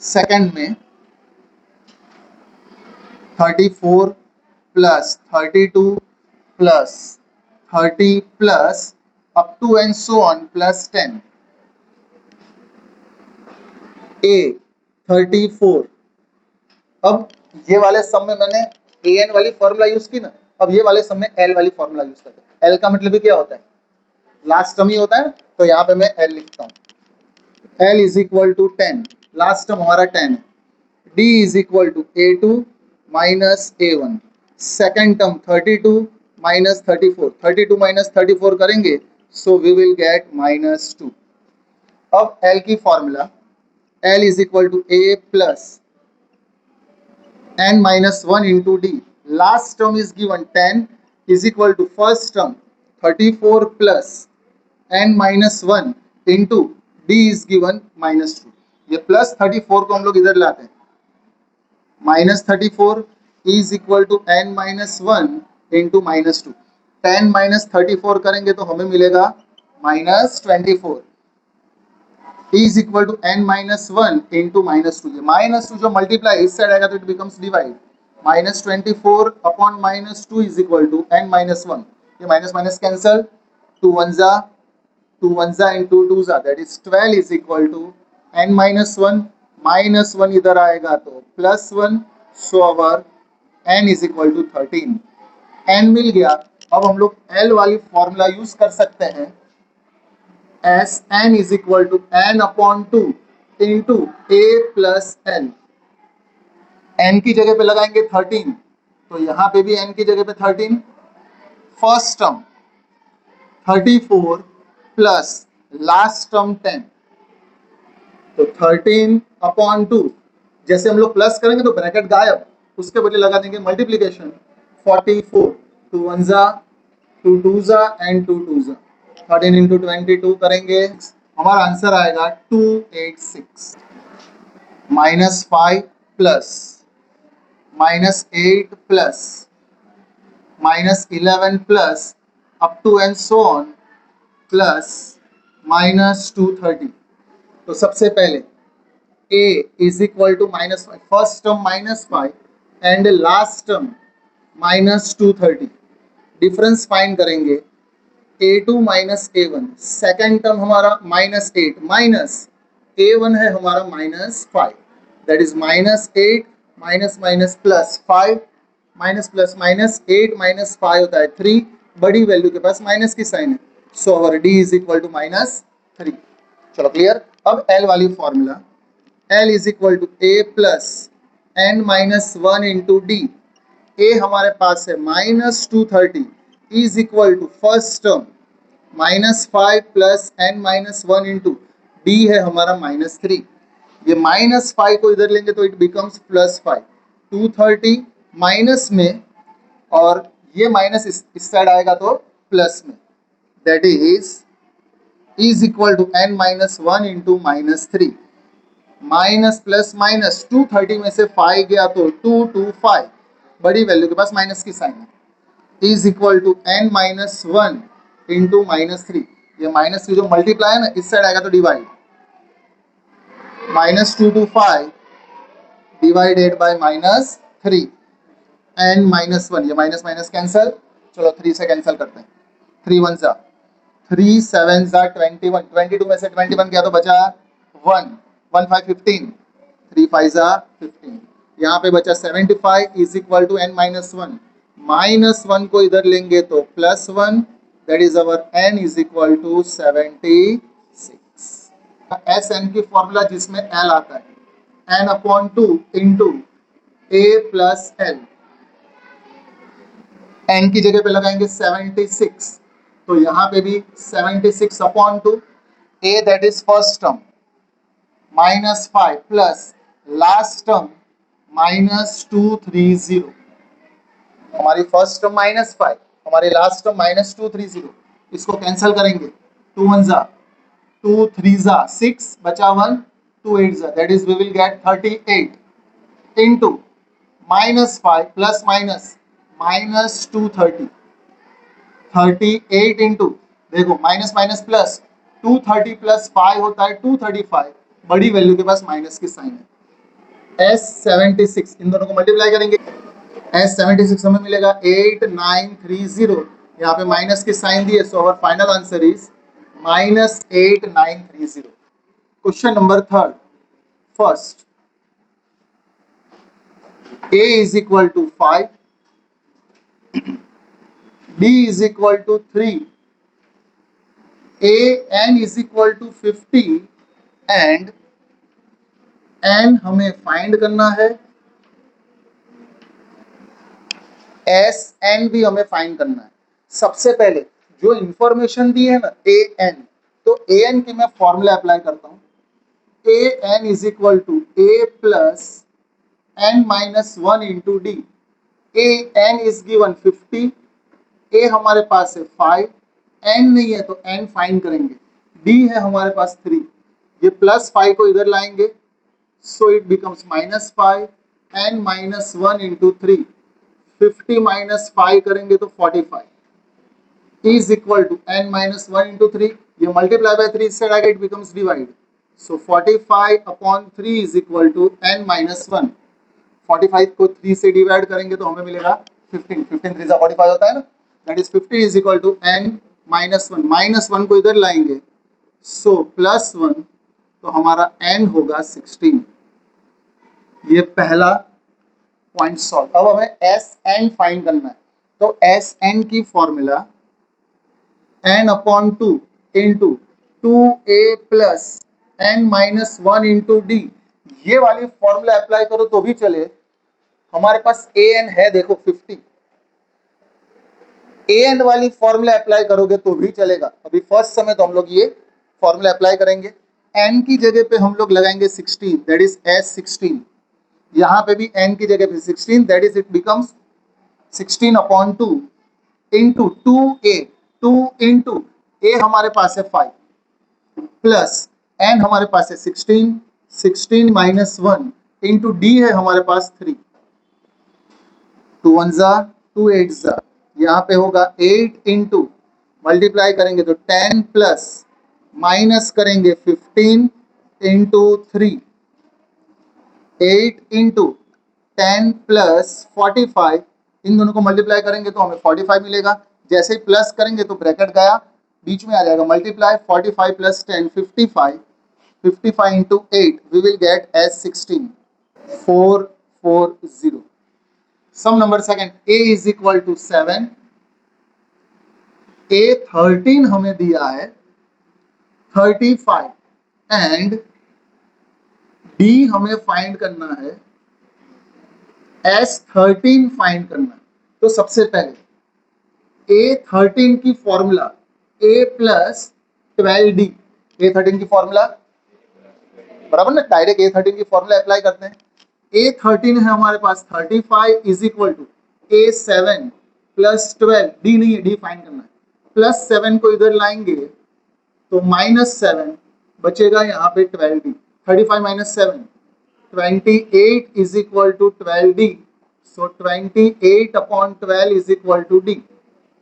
Second में 34 plus 32 plus 30 plus up to and so on plus 10 a 34। अब ये वाले सम में मैंने ए एन वाली फॉर्मूला यूज की ना, अब ये वाले सम में एल वाली फॉर्मूला यूज करते हैं। एल का मतलब भी क्या होता है, लास्ट टर्म ही होता है, तो यहाँ पे मैं एल लिखता हूँ। L is equal to 10, last term हमारा 10 है। D is equal to A2 minus A1, second term 32 minus 34, 32 minus 34 करेंगे, सो वी विल गेट -2। अब एल की formula, l is equal to a plus n minus 1 into d. Last term is given 10 is equal to first term 34 plus n minus 1 into d is given -2। ये plus 34 को हम लोग इधर लाते हैं, -34 is equal to n minus 1 into -2। 10 minus 34 करेंगे तो हमें मिलेगा -24 is equal to n minus 1 into -2। ये -2 जो मल्टीप्लाई इस साइड आएगा तो it becomes divide, -24 upon -2 is equal to n minus 1। ये माइनस माइनस कैंसल, 2 1 जा इंटू 2 जा, that is 12 is equal to n minus 1, -1 इधर आएगा तो +1, so our n is equal to 13। n मिल गया। अब हम लोग l वाली फॉर्मूला यूज कर सकते हैं, S n is equal to n upon 2 into a plus n. N की जगह पे लगाएंगे 13, तो यहां पे भी एन की जगह पे 13। First term 34 plus last term 10, तो 13 अपॉन 2। जैसे हम लोग प्लस करेंगे तो ब्रैकेट गायब, उसके बदले लगा देंगे मल्टीप्लीकेशन, 44, 2 1 जा, 2 2 जा एंड 2 2 जा, 13 इंटू 22 करेंगे, हमारा आंसर आएगा 286। -5 plus -8 plus -11 plus up to and so on plus -230। तो सबसे पहले a is equal to -5, first term -5 and last term -230, difference find करेंगे। A2 minus A1, second term हमारा -8 माइनस A1 है हमारा -5, that is -8 minus minus plus 5, minus plus minus 8 minus 5 होता है 3, बड़ी वैल्यू के पास माइनस की साइन है, so our D is equal to -3। चलो क्लियर। अब L वाली formula, L is equal to A plus n minus 1 into D. ए हमारे पास है -230 is equal to first term -5 plus n minus 1 into D है हमारा -3। ये -5 को इधर लेंगे तो इट बिकम्स +5, 230 माइनस में, और ये माइनस इस साइड आएगा तो प्लस में, that is equal to n minus 1 into -3। Minus plus minus 230 में से 5 गया तो 225, बड़ी वैल्यू के पास माइनस की साइन है, is equal to n minus 1 into -3। ये -3 जो मल्टीप्लाई है ना, इस साइड आएगा तो divide, -225 divided by -3 n minus 1, ये माइनस माइनस कैंसल, चलो 3 से कैंसल करते हैं, 3 1 जा, 3 7 जा 21, 22 में से 21 गया तो बचा 1, 1 5 15, 3 5 जा 15, यहाँ पे बचा 75 is equal to n minus 1, -1 को इधर लेंगे तो +1, that is our n is equal to 76। S n की फॉर्मूला जिसमें l आता है n/2 इंटू a प्लस एल, n की जगह पे लगाएंगे 76, तो यहाँ पे भी 76/2, a that is first term -5 plus last term -230, हमारी फर्स्ट टर्म -5, हमारी लास्ट टर्म -230, इसको कैंसिल करेंगे, 2 1 जा, 2 3 जा 6, बचा 1, 2 8 जा, that is we will get 38 into -5 plus minus -230, 38 into, देखो माइनस माइनस प्लस 230 प्लस 5 होता है 235, बड़ी वैल्यू के पास माइनस की साइन है, S76, इन दोनों को मल्टीप्लाई करेंगे, S76 हमें मिलेगा 8930, यहाँ पे माइनस की साइन दी है, so our final answer is -8930। Question number third, first A is equal to 5, B is equal to 3, AN is equal to 50 and N हमें फाइंड करना है, SN भी हमें फाइंड करना है। सबसे पहले जो इंफॉर्मेशन दी है ना AN, तो AN की मैं फॉर्मूला अप्लाई करता हूं, AN is equal to A plus N minus 1 into d. AN is given 50, A हमारे पास है 5, N नहीं है तो N फाइंड करेंगे, D है हमारे पास 3, ये प्लस 5 को इधर लाएंगे, so it becomes -5, N minus 1 into 3, 50 minus 5 करेंगे तो 45 is equal to N minus 1 into 3, ये मल्टीप्लाई बाय 3 से आगे it becomes divide, so 45 upon 3 is equal to N minus 1। 45 को 3 से डिवाइड करेंगे तो हमें मिलेगा 15, 15 3 45 होता है ना, that is 15 is equal to N minus 1, minus 1 को इधर लाएंगे, सो प्लस 1, तो हमारा N होगा 16। ये पहला पॉइंट सॉल्व। अब हमें SN फाइंड करना है, तो SN की formula N upon 2 into 2A plus N minus 1 into D, ये वाली फॉर्मूला अप्लाई करो तो भी चले, हमारे पास AN है देखो 50, AN वाली फॉर्मूला अप्लाई करोगे तो भी चलेगा। अभी फर्स्ट समय तो हम लोग ये फॉर्मूला अप्लाई करेंगे, N की जगह पे हम लोग लगाएंगे 16, दैट इज S16, यहाँ पे भी N की जगह पे 16, that is it becomes 16 upon 2 into 2A, 2 into A हमारे पास है 5 प्लस N हमारे पास है 16, 16 माइनस 1 इंटू डी है हमारे पास 3, 2 1 जा 2 8 जा, यहाँ पे होगा 8 इंटू मल्टीप्लाई करेंगे तो 10 प्लस माइनस करेंगे 15 इंटू 3, 8 इंटू 10 प्लस 45, इन दोनों को मल्टीप्लाई करेंगे तो हमें 45 मिलेगा, जैसे ही प्लस करेंगे तो ब्रैकेट गया, बीच में आ जाएगा मल्टीप्लाई, 45 प्लस 10 55, 55 into 8 we will get S16 440। Sum number second, A is equal to 7, A 13 हमें दिया है 35 एंड D हमें फाइंड करना है, S13 फाइंड करना है। तो सबसे पहले A13 की formula A plus 12D, A13 की फॉर्मूला बराबर ना, डायरेक्ट A13 की फॉर्मूला अप्लाई करते हैं, A13 है हमारे पास 35 is equal to A7 plus 12, D नहीं है, D फाइंड करना है, प्लस 7 को इधर लाएंगे तो -7 बचेगा, यहाँ पे 12D, 35 minus 7 28 is equal to 12D, so 28 upon 12 is equal to D,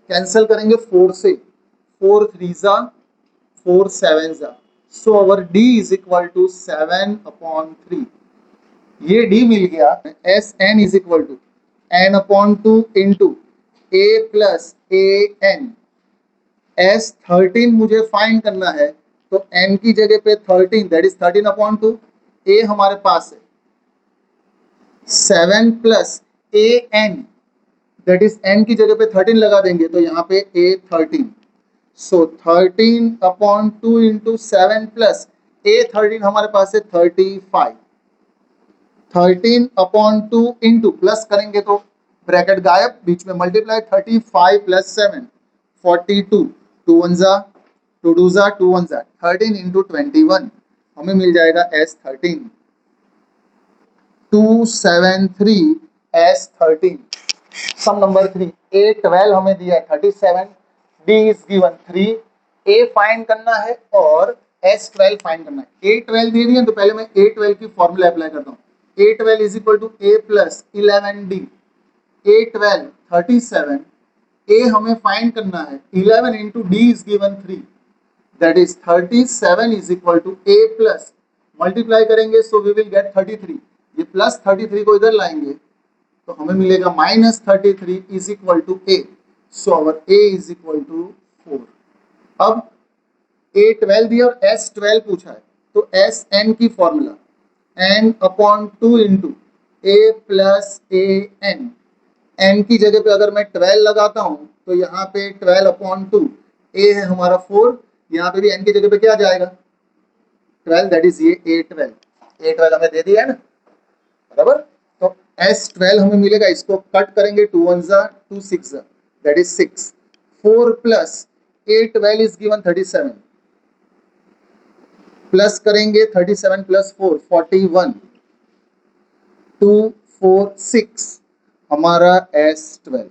cancel करेंगे 4 से, 4 3 जा 4 7 जा, so our D is equal to 7 upon 3, ये D मिल गया। SN is equal to N upon 2 into A plus AN, S13 मुझे find करना है, तो N की जगह पे 13, दैट इज 13 अपॉन 2, A हमारे पास है 7 plus AN, that is N की जगह पे 13 लगा देंगे तो यहाँ पे A13, सो 13 अपॉन 2 इंटू 7 प्लस A13 हमारे पास है 35, 13 अपॉन 2 इंटू प्लस करेंगे तो ब्रैकेट गायब, बीच में मल्टीप्लाई, 35 प्लस 7 42, 2 1 जा 2 2 जा 2 1 जा, 13 इंटू 21 हमें मिल जाएगा S13, 273 S13। सम नंबर 3, A12 हमें दिया है 37, D is given 3, A find करना है और S12 फाइंड करना है। A12 दे दिया तो पहले मैं A12 की फॉर्मूला अप्लाई करता हूँ, A12 is equal to A plus 11D, A12 37, A हमें फाइंड करना है 11 into D is given 3, that is 37 is equal to A plus multiply करेंगे सो वी विल गेट 33, ये प्लस 33 को इधर लाएंगे तो हमें मिलेगा -33 is equal to A. So our A is equal to 4। अब A12 दिया और S12 पूछा है तो Sn की formula n/2 into a plus A N. N की जगह पे अगर मैं 12 लगाता हूं तो यहाँ पे 12/2 ए है हमारा 4, यहाँ पे भी एन की जगह पे क्या जाएगा 12, दैट इज ये A12 हमें दे दिया है ना, बराबर। तो S12 हमें मिलेगा, इसको कट करेंगे 2 1 2 6 that is 6। 4 plus A12 is given 37, plus करेंगे 37 प्लस 4 41 2 4 6 हमारा S12।